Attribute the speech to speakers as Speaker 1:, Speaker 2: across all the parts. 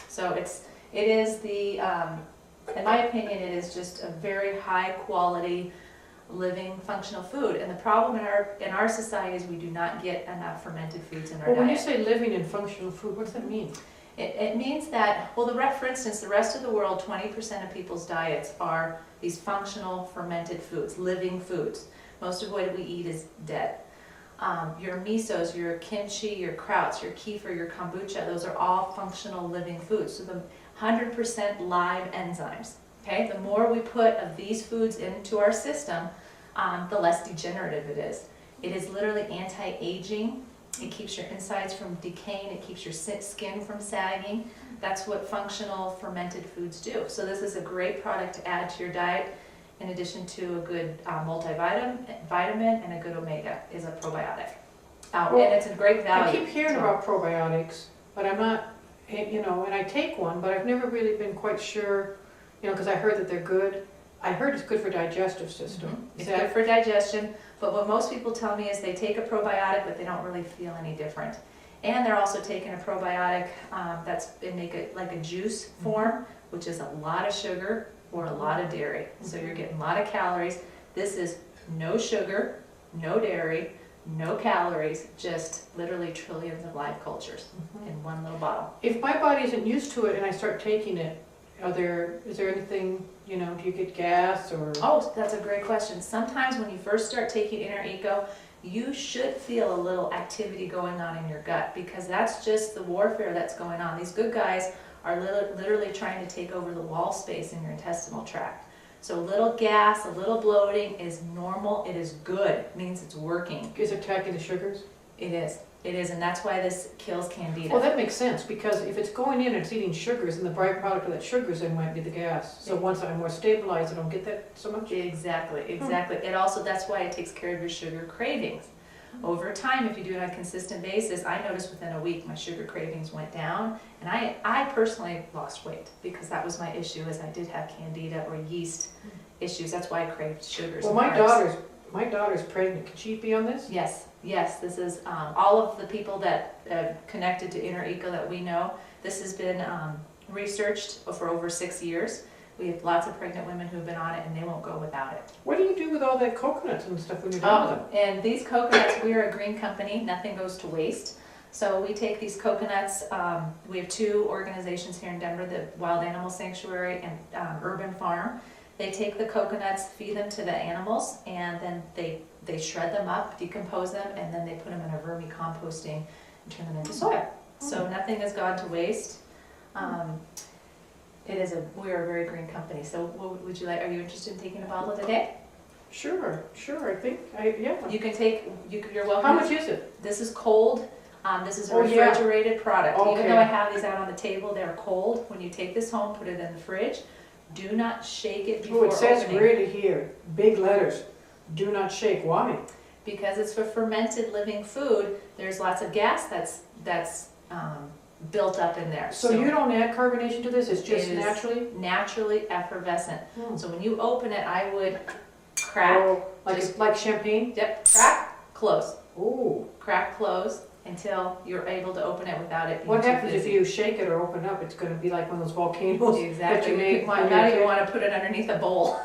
Speaker 1: So it is the, in my opinion, it is just a very high quality living functional food. And the problem in our society is we do not get enough fermented foods in our diet.
Speaker 2: When you say living and functional food, what does that mean?
Speaker 1: It means that, well, for instance, the rest of the world, 20% of people's diets are these functional fermented foods, living foods. Most of what we eat is dead. Your misos, your kimchi, your krauts, your kefir, your kombucha, those are all functional living foods. So the 100% live enzymes, okay? The more we put of these foods into our system, the less degenerative it is. It is literally anti-aging. It keeps your insides from decaying. It keeps your skin from sagging. That's what functional fermented foods do. So this is a great product to add to your diet. In addition to a good multivitamin and a good omega is a probiotic. And it's a great value.
Speaker 2: I keep hearing about probiotics, but I'm not, and I take one, but I've never really been quite sure, because I heard that they're good. I heard it's good for digestive system.
Speaker 1: Mm-hmm. It's good for digestion, but what most people tell me is they take a probiotic, but they don't really feel any different. And they're also taking a probiotic they make it like a juice form, which is a lot of sugar or a lot of dairy. So you're getting a lot of calories. This is no sugar, no dairy, no calories, just literally trillions of live cultures in one little bottle.
Speaker 2: If my body isn't used to it and I start taking it, is there anything, do you get gas or?
Speaker 1: Oh, that's a great question. Sometimes when you first start taking Inner Eco, you should feel a little activity going on in your gut, because that's just the warfare that's going on. These good guys are literally trying to take over the wall space in your intestinal tract. So a little gas, a little bloating is normal. It is good. It means it's working.
Speaker 2: Is it attacking the sugars?
Speaker 1: It is. It is, and that's why this kills candida.
Speaker 2: Well, that makes sense, because if it's going in and it's eating sugars, and the byproduct of that sugars then might be the gas. So once I'm more stabilized, I don't get that so much?
Speaker 1: Exactly. It also, that's why it takes care of your sugar cravings. Over time, if you do it on a consistent basis, I noticed within a week my sugar cravings went down, and I personally lost weight, because that was my issue, is I did have candida or yeast issues. That's why I craved sugars.
Speaker 2: Well, my daughter's pregnant. Could she be on this?
Speaker 1: Yes, this is all of the people that connected to Inner Eco that we know. This has been researched for over 6 years. We have lots of pregnant women who have been on it, and they won't go without it.
Speaker 2: What do you do with all that coconuts and stuff when you're done with them?
Speaker 1: And these coconuts, we are a green company. Nothing goes to waste. So we take these coconuts. We have 2 organizations here in Denver, the Wild Animal Sanctuary and Urban Farm. They take the coconuts, feed them to the animals, and then they shred them up, decompose them, and then they put them in a vermicomposting and turn them into soil. So nothing has gone to waste. We are a very green company. So what would you like? Are you interested in taking a bottle today?
Speaker 2: Sure. I think, yeah.
Speaker 1: You can take, you're welcome.
Speaker 2: How much is it?
Speaker 1: This is cold. This is a refrigerated product.
Speaker 2: Okay.
Speaker 1: Even though I have these out on the table, they're cold. When you take this home, put it in the fridge. Do not shake it before opening.
Speaker 2: It says really here, big letters, do not shake. Why?
Speaker 1: Because it's for fermented living food. There's lots of gas that's built up in there.
Speaker 2: So you don't add carbonation to this? It's just
Speaker 1: naturally effervescent. So when you open it, I would crack.
Speaker 2: Like champagne?
Speaker 1: Yep. Crack, close.
Speaker 2: Ooh.
Speaker 1: Crack, close until you're able to open it without it being
Speaker 2: What
Speaker 1: too
Speaker 2: happens
Speaker 1: busy.
Speaker 2: if you shake it or open up? It's going to be like one of those volcanoes.
Speaker 1: Exactly.
Speaker 2: That
Speaker 1: Now you want to put it underneath a bowl.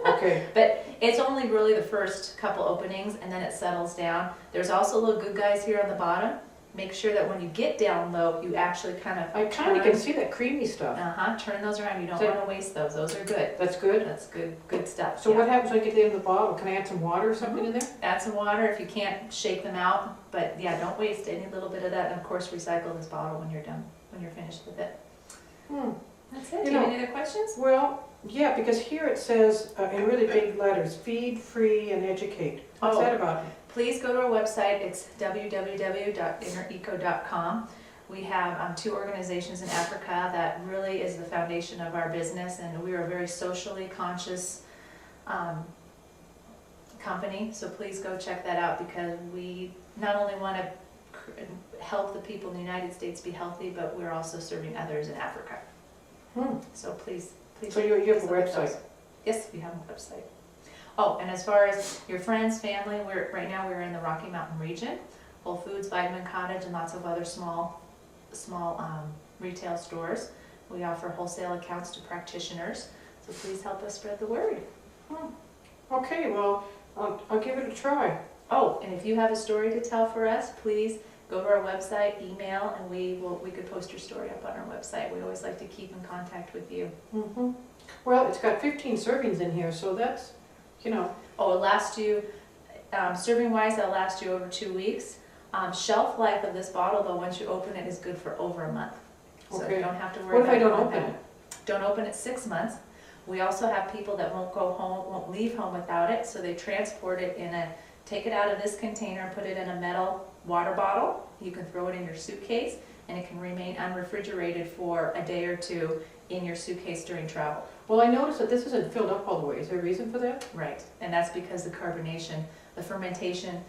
Speaker 2: Okay.
Speaker 1: But it's only really the first couple openings, and then it settles down. There's also little good guys here on the bottom. Make sure that when you get down low, you actually
Speaker 2: I kind of can see that creamy stuff.
Speaker 1: Turn those around. You don't want to waste those. Those are good.
Speaker 2: That's good?
Speaker 1: That's good stuff.
Speaker 2: So what happens when I get them in the bottle? Can I add some water or something in there?
Speaker 1: Add some water if you can't shake them out. But yeah, don't waste any little bit of that. And of course, recycle this bottle when you're done, when you're finished with it. That's it. Do you have any other questions?
Speaker 2: Well, yeah, because here it says in really big letters, feed, free, and educate. What's that about?
Speaker 1: Please go to our website. It's www.innereco.com. We have 2 organizations in Africa that really is the foundation of our business, and we are a very socially conscious company. So please go check that out, because we not only want to help the people in the United States be healthy, but we're also serving others in Africa. So please.
Speaker 2: So you have a website?
Speaker 1: Yes, we have a website. Oh, and as far as your friends, family, right now we're in the Rocky Mountain region. Whole Foods, Vitamin Cottage, and lots of other small retail stores. We offer wholesale accounts to practitioners, so please help us spread the word.
Speaker 2: Okay, well, I'll give it a try.
Speaker 1: Oh, and if you have a story to tell for us, please go to our website, email, and we could post your story up on our website. We always like to keep in contact with you.
Speaker 2: Mm-hmm. Well, it's got 15 servings in here, so that's, you know.
Speaker 1: Oh, it'll last you, serving wise, it'll last you over 2 weeks. Shelf life of this bottle, though, once you open it, is good for over a month. So
Speaker 2: Okay.
Speaker 1: you don't have to worry
Speaker 2: What if
Speaker 1: about
Speaker 2: I don't
Speaker 1: going
Speaker 2: open
Speaker 1: back.
Speaker 2: it?
Speaker 1: Don't open it 6 months. We also have people that won't go home, won't leave home without it, so they transport it take it out of this container, put it in a metal water bottle. You can throw it in your suitcase, and it can remain unrefrigerated for a day or two in your suitcase during travel.
Speaker 2: Well, I noticed that this isn't filled up all the way. Is there a reason for that?
Speaker 1: Right, and that's because the carbonation, the fermentation,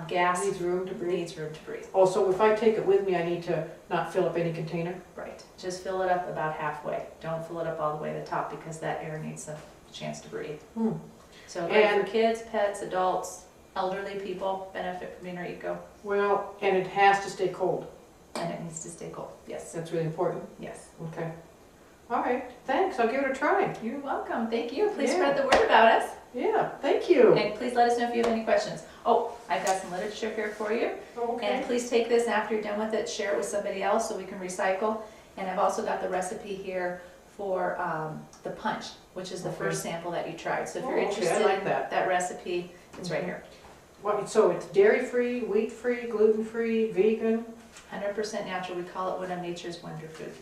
Speaker 1: gas
Speaker 2: Needs room to breathe?
Speaker 1: needs room to breathe.
Speaker 2: Also, if I take it with me, I need to not fill up any container?
Speaker 1: Right, just fill it up about halfway. Don't fill it up all the way to the top because that air needs a chance to breathe.
Speaker 2: Hmm.
Speaker 1: So great
Speaker 2: And-
Speaker 1: for kids, pets, adults, elderly people benefit from Inner Eco,
Speaker 2: Well, and it has to stay cold.
Speaker 1: and it needs to stay cold. Yes,
Speaker 2: That's really important.
Speaker 1: yes.
Speaker 2: Okay. All right, thanks. I'll give it a try.
Speaker 1: You're welcome. Thank you. Please
Speaker 2: Yeah.
Speaker 1: spread the word about us,
Speaker 2: Yeah, thank you.
Speaker 1: and please let us know if you have any questions. Oh, I've got some literature here for you. And
Speaker 2: Okay.
Speaker 1: please take this after you're done with it, share it with somebody else so we can recycle. And I've also got the recipe here for the punch, which is the
Speaker 2: Okay.
Speaker 1: first sample that you tried. So if you're
Speaker 2: Oh, okay, I
Speaker 1: interested
Speaker 2: like
Speaker 1: in
Speaker 2: that.
Speaker 1: that recipe, it's right
Speaker 2: Mhm.
Speaker 1: here.
Speaker 2: What, so it's dairy-free, wheat-free, gluten-free, vegan?
Speaker 1: 100% natural. We call it one of nature's wonder foods.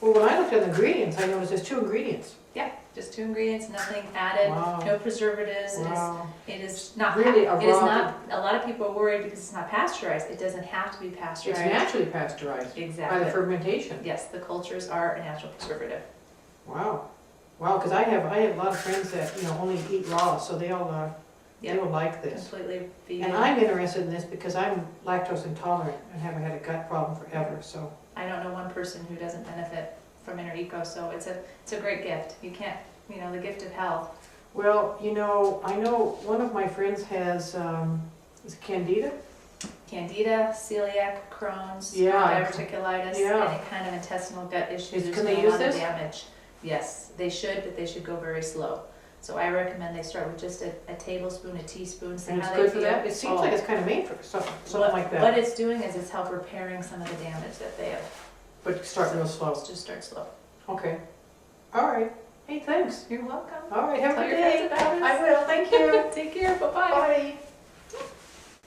Speaker 2: Well, when I looked at the ingredients, I noticed there's 2 ingredients.
Speaker 1: Yeah, just 2 ingredients, nothing added,
Speaker 2: Wow.
Speaker 1: no preservatives.
Speaker 2: Wow.
Speaker 1: It is not.
Speaker 2: Really a
Speaker 1: it is
Speaker 2: raw-
Speaker 1: not. A lot of people are worried because it's not pasteurized. It doesn't have to be
Speaker 2: It's
Speaker 1: pasteurized.
Speaker 2: naturally pasteurized by the
Speaker 1: Exactly.
Speaker 2: fermentation.
Speaker 1: Yes, the cultures are a natural preservative.
Speaker 2: Wow. Wow, because I have a lot of friends that, only eat raw, so they
Speaker 1: Yep.
Speaker 2: will like this.
Speaker 1: Completely vegan.
Speaker 2: And I'm interested in this because I'm lactose intolerant and haven't had a gut problem forever, so.
Speaker 1: I don't know one person who doesn't benefit from Inner Eco, so it's a great gift. You can't, the gift of health.
Speaker 2: Well, I know one of my friends has, is it Candida?
Speaker 1: Candida, celiac, Crohn's,
Speaker 2: Yeah.
Speaker 1: diverticulitis,
Speaker 2: Yeah.
Speaker 1: any kind of intestinal gut issues.
Speaker 2: Can
Speaker 1: There's
Speaker 2: they
Speaker 1: been a
Speaker 2: use
Speaker 1: lot of
Speaker 2: this?
Speaker 1: damage. Yes, they should, but they should go very slow. So I recommend they start with just a tablespoon, a teaspoon, see
Speaker 2: And it's
Speaker 1: how they
Speaker 2: good
Speaker 1: feel.
Speaker 2: for that? It seems
Speaker 1: Oh.
Speaker 2: like it's kind of made for something
Speaker 1: What-
Speaker 2: like that.
Speaker 1: What it's doing is it's help repairing some of the damage that they have.
Speaker 2: But start real slow.
Speaker 1: Just start slow.
Speaker 2: Okay. All right. Hey, thanks.
Speaker 1: You're welcome.
Speaker 2: All right, have a
Speaker 1: Tell
Speaker 2: good
Speaker 1: your
Speaker 2: day.
Speaker 1: friends about us.
Speaker 2: I will, thank you.
Speaker 1: Take care, bye-bye.
Speaker 2: Bye.